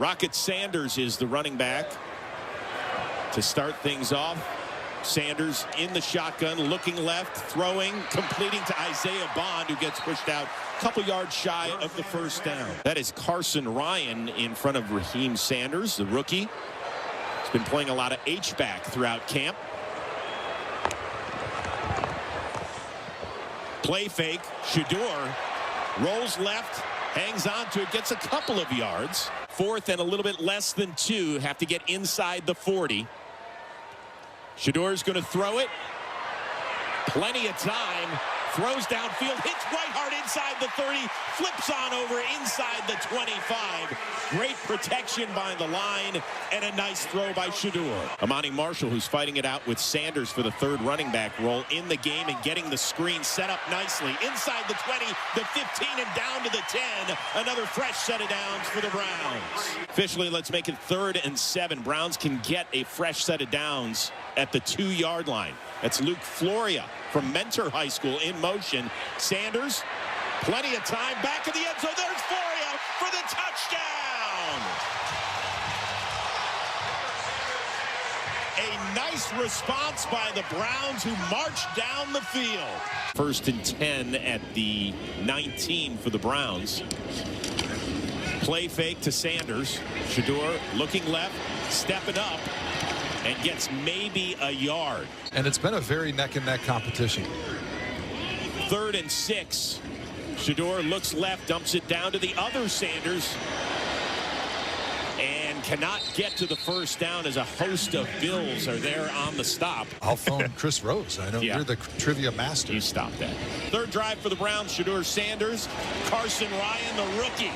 Rocket Sanders is the running back to start things off. Sanders in the shotgun, looking left, throwing, completing to Isaiah Bond, who gets pushed out a couple yards shy of the first down. That is Carson Ryan in front of Raheem Sanders, the rookie. He's been playing a lot of H-back throughout camp. Play fake, Shedeur rolls left, hangs on to it, gets a couple of yards. Fourth and a little bit less than 2, have to get inside the 40. Shedeur's going to throw it. Plenty of time. Throws downfield, hits Whiteheart inside the 30, flips on over inside the 25. Great protection by the line, and a nice throw by Shedeur. Amani Marshall, who's fighting it out with Sanders for the third running back role in the game and getting the screen set up nicely. Inside the 20, the 15, and down to the 10. Another fresh set of downs for the Browns. Officially, let's make it 3rd and 7. Browns can get a fresh set of downs at the 2-yard line. That's Luke Floria from Mentor High School in motion. Sanders, plenty of time, back in the end zone. There's Floria for the touchdown. A nice response by the Browns, who marched down the field. 1st and 10 at the 19 for the Browns. Play fake to Sanders. Shedeur looking left, stepping up, and gets maybe a yard. And it's been a very neck-and-neck competition. 3rd and 6. Shedeur looks left, dumps it down to the other Sanders, and cannot get to the first down as a host of Bills are there on the stop. I'll phone Chris Rose. I know you're the trivia master. You stop that. 3rd drive for the Browns. Shedeur Sanders, Carson Ryan, the rookie,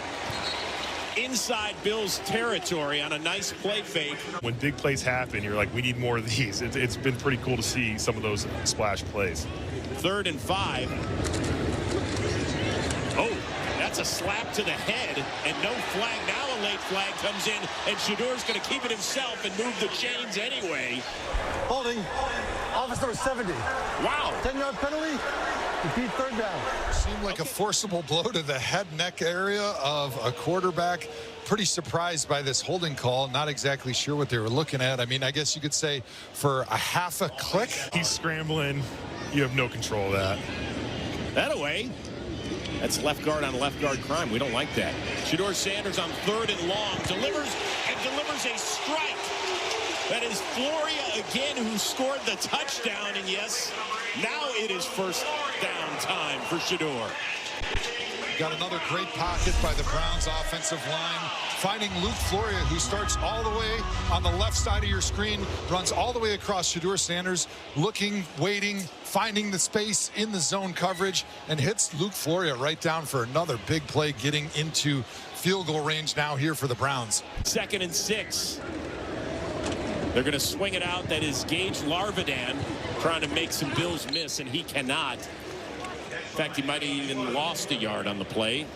inside Bills territory on a nice play fake. When big plays happen, you're like, we need more of these. It's been pretty cool to see some of those splash plays. 3rd and 5. Oh, that's a slap to the head, and no flag. Now a late flag comes in, and Shedeur's going to keep it himself and move the chains anyway. Holding. Officer number 70. Wow. 10-yard penalty. Repeat 3rd down. Seemed like a forcible blow to the head neck area of a quarterback. Pretty surprised by this holding call. Not exactly sure what they were looking at. I mean, I guess you could say for a half a click. He's scrambling. You have no control of that. That away. That's left guard on left guard crime. We don't like that. Shedeur Sanders on 3rd and long. Delivers a strike. That is Floria again, who scored the touchdown. And yes, now it is first down time for Shedeur. Got another great pocket by the Browns offensive line, finding Luke Floria, who starts all the way on the left side of your screen, runs all the way across Shedeur Sanders, looking, waiting, finding the space in the zone coverage, and hits Luke Floria right down for another big play, getting into field goal range now here for the Browns. 2nd and 6. They're going to swing it out. That is Gage Larvidan trying to make some Bills miss, and he cannot. In fact, he might have even lost a yard on the play.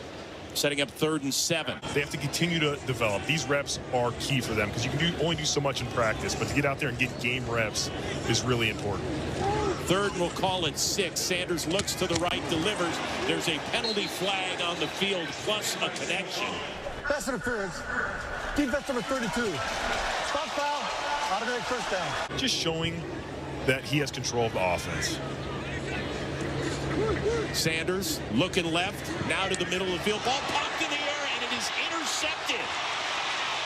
Setting up 3rd and 7. They have to continue to develop. These reps are key for them because you can only do so much in practice, but to get out there and get game reps is really important. 3rd, and we'll call it 6. Sanders looks to the right, delivers. There's a penalty flag on the field, plus a connection. Pass interference. Defense number 32. Stop foul. Automatic first down. Just showing that he has control of the offense. Sanders looking left, now to the middle of the field. Ball popped in the air, and it is intercepted.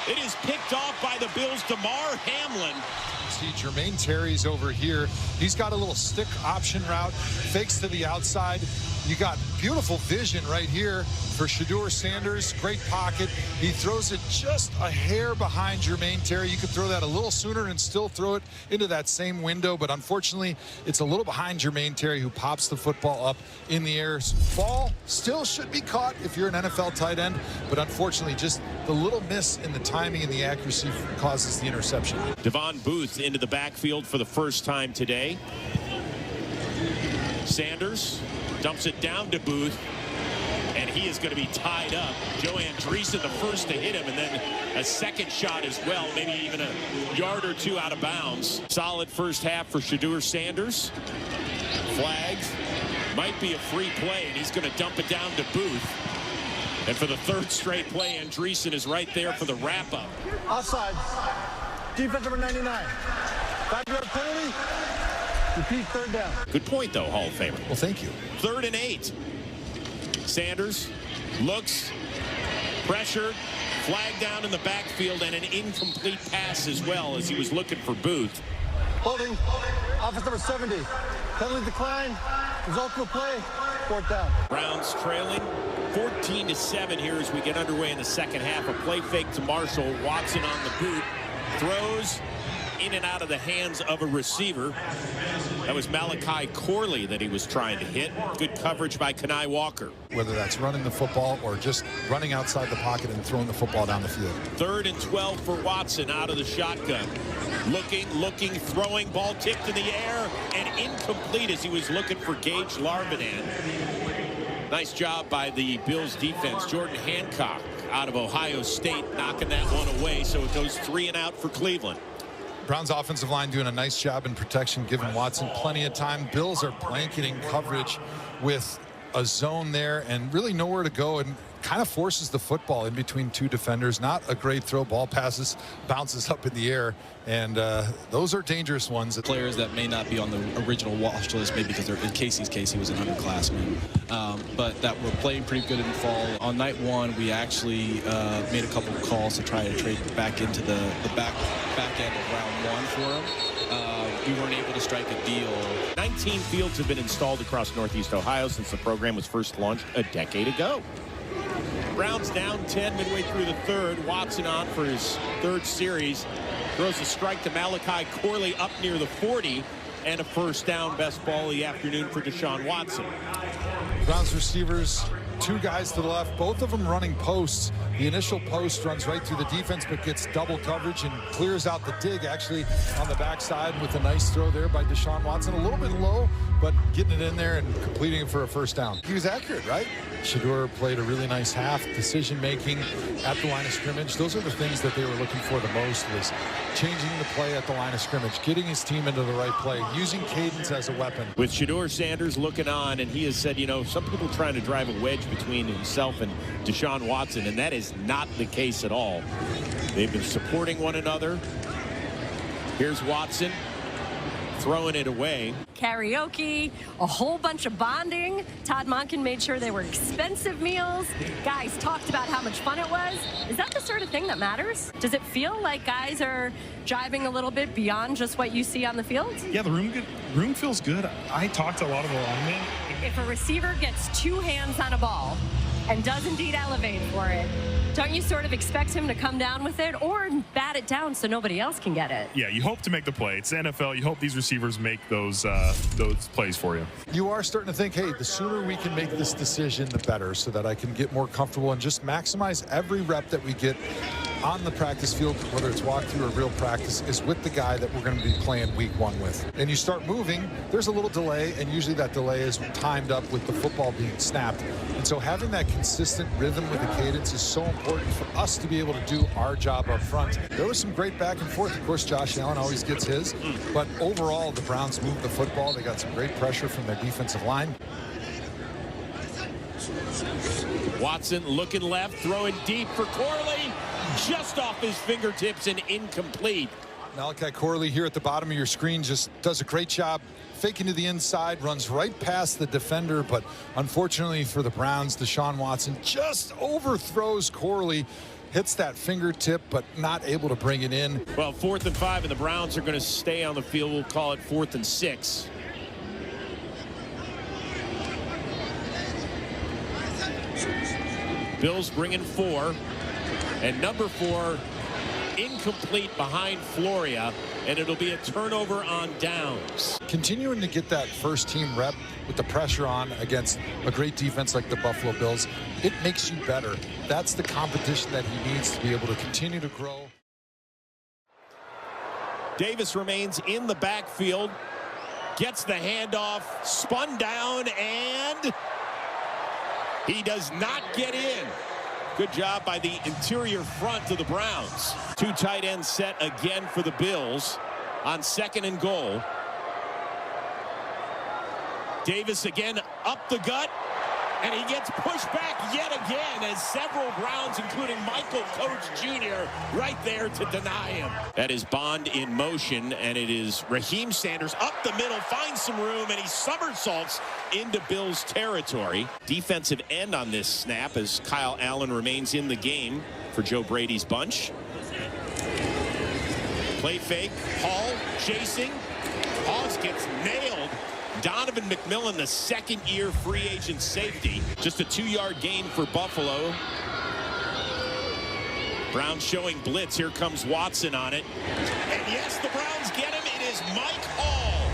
It is picked off by the Bills' DeMar Hamlin. See, Jermaine Terry's over here. He's got a little stick option route, fakes to the outside. You got beautiful vision right here for Shedeur Sanders. Great pocket. He throws it just a hair behind Jermaine Terry. You could throw that a little sooner and still throw it into that same window, but unfortunately, it's a little behind Jermaine Terry, who pops the football up in the air. Ball still should be caught if you're an NFL tight end, but unfortunately, just the little miss in the timing and the accuracy causes the interception. Devon Booth into the backfield for the first time today. Sanders dumps it down to Booth, and he is going to be tied up. Joe Andreessen the first to hit him, and then a second shot as well, maybe even a yard or 2 out of bounds. Solid first half for Shedeur Sanders. Flagged. Might be a free play, and he's going to dump it down to Booth. And for the third straight play, Andreessen is right there for the wrap-up. Offside. Defense number 99. 5-yard penalty. Repeat, third down. Good point, though, Hall of Famer. Well, thank you. 3rd and 8. Sanders looks, pressured, flag down in the backfield, and an incomplete pass as well as he was looking for Booth. Holding. Offense number 70. Penalty decline. Result of the play. 4th down. Browns trailing 14-7 here as we get underway in the second half. A play fake to Marshall. Watson on the boot. Throws in and out of the hands of a receiver. That was Malachi Corley that he was trying to hit. Good coverage by Kenai Walker. Whether that's running the football or just running outside the pocket and throwing the football down the field. 3rd and 12 for Watson out of the shotgun. Looking, throwing, ball tipped in the air and incomplete as he was looking for Gage Larbanan. Nice job by the Bills defense. Jordan Hancock out of Ohio State knocking that one away, so it goes 3 and out for Cleveland. Browns offensive line doing a nice job in protection, giving Watson plenty of time. Bills are blanketing coverage with a zone there and really nowhere to go, and kind of forces the football in between 2 defenders. Not a great throw. Ball passes, bounces up in the air, and those are dangerous ones. Players that may not be on the original watch list, maybe because they're in Casey's case, he was an underclassman, but that were playing pretty good in the fall. On night 1, we actually made a couple of calls to try to trade back into the back end of round 1 for him. We weren't able to strike a deal. 19 fields have been installed across Northeast Ohio since the program was first launched a decade ago. Browns down 10 midway through the 3rd. Watson on for his 3rd series. Throws a strike to Malachi Corley up near the 40. And a first down. Best ball of the afternoon for Deshaun Watson. Browns receivers, 2 guys to the left, both of them running posts. The initial post runs right through the defense, but gets double coverage and clears out the dig actually on the backside with a nice throw there by Deshaun Watson. A little bit low, but getting it in there and completing it for a first down. He was accurate, right? Shedeur played a really nice half. Decision making at the line of scrimmage. Those are the things that they were looking for the most, was changing the play at the line of scrimmage, getting his team into the right play, using cadence as a weapon. With Shedeur Sanders looking on, and he has said, you know, some people trying to drive a wedge between himself and Deshaun Watson, and that is not the case at all. They've been supporting one another. Here's Watson throwing it away. Karaoke, a whole bunch of bonding. Todd Monken made sure they were expensive meals. Guys talked about how much fun it was. Is that the sort of thing that matters? Does it feel like guys are driving a little bit beyond just what you see on the field? Yeah, the room feels good. I talked to a lot of the linemen. If a receiver gets 2 hands on a ball and does indeed elevate for it, don't you sort of expect him to come down with it or bat it down so nobody else can get it? Yeah, you hope to make the play. It's the NFL. You hope these receivers make those plays for you. You are starting to think, hey, the sooner we can make this decision, the better, so that I can get more comfortable and just maximize every rep that we get on the practice field, whether it's walkthrough or real practice, is with the guy that we're going to be playing week 1 with. And you start moving, there's a little delay, and usually that delay is timed up with the football being snapped. And so having that consistent rhythm with the cadence is so important for us to be able to do our job up front. There was some great back and forth. Of course, Josh Allen always gets his, but overall, the Browns moved the football. They got some great pressure from their defensive line. Watson looking left, throwing deep for Corley. Just off his fingertips and incomplete. Malachi Corley here at the bottom of your screen just does a great job faking to the inside, runs right past the defender, but unfortunately for the Browns, Deshaun Watson just overthrows Corley, hits that fingertip, but not able to bring it in. Well, 4th and 5, and the Browns are going to stay on the field. We'll call it 4th and 6. Bills bringing 4. And number 4, incomplete behind Floria, and it'll be a turnover on downs. Continuing to get that first team rep with the pressure on against a great defense like the Buffalo Bills, it makes you better. That's the competition that he needs to be able to continue to grow. Davis remains in the backfield, gets the handoff, spun down, and he does not get in. Good job by the interior front of the Browns. 2 tight ends set again for the Bills on 2nd and goal. Davis again up the gut, And he gets pushed back yet again as several Browns, including Michael Coach Jr., right there to deny him. That is Bond in motion, and it is Raheem Sanders up the middle, finds some room, and he somersaults into Bills territory. Defensive end on this snap as Kyle Allen remains in the game for Joe Brady's bunch. Play fake, Hall chasing. Hawes gets nailed. Donovan McMillan, the second-year free agent safety. Just a 2-yard gain for Buffalo. Browns showing blitz. Here comes Watson on it. And yes, the Browns get him. It is Mike Hall,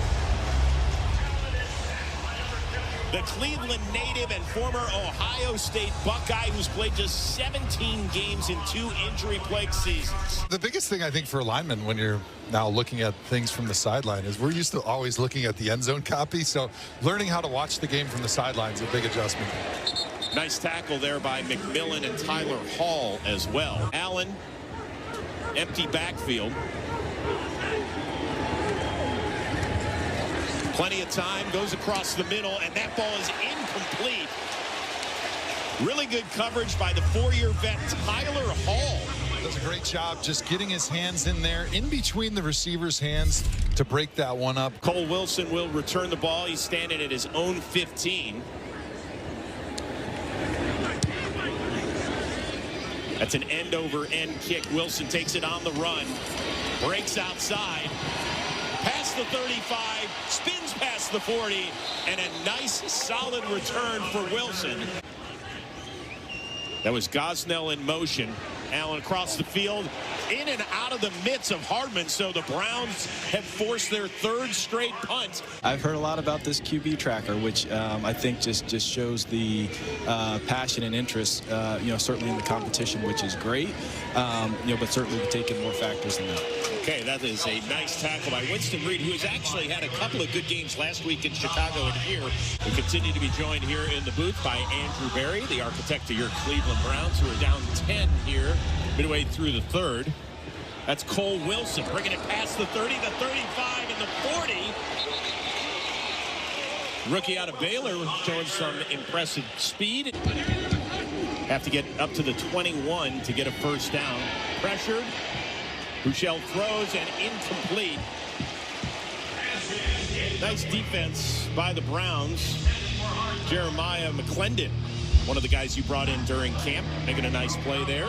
the Cleveland native and former Ohio State Buckeye who's played just 17 games in 2 injury-plagued seasons. The biggest thing I think for linemen when you're now looking at things from the sideline is we're used to always looking at the end zone copy, so learning how to watch the game from the sideline is a big adjustment. Nice tackle there by McMillan and Tyler Hall as well. Allen, empty backfield. Plenty of time, goes across the middle, and that ball is incomplete. Really good coverage by the 4-year vet Tyler Hall. Does a great job just getting his hands in there, in between the receiver's hands to break that one up. Cole Wilson will return the ball. He's standing at his own 15. That's an end-over-end kick. Wilson takes it on the run, breaks outside, past the 35, spins past the 40, and a nice, solid return for Wilson. That was Gosnell in motion. Allen across the field, in and out of the midst of Hardman, so the Browns have forced their 3rd straight punt. I've heard a lot about this QB tracker, which I think just shows the passion and interest, certainly in the competition, which is great, but certainly we're taking more factors than that. Okay, that is a nice tackle by Winston Reed, who has actually had a couple of good games last week in Chicago and here. We continue to be joined here in the booth by Andrew Berry, the architect of your Cleveland Browns, who are down 10 here, midway through the 3rd. That's Cole Wilson bringing it past the 30, the 35, and the 40. Rookie out of Baylor showing some impressive speed. Have to get up to the 21 to get a first down. Pressured. Bouchel throws and incomplete. Nice defense by the Browns. Jeremiah McClendon, one of the guys you brought in during camp, making a nice play there.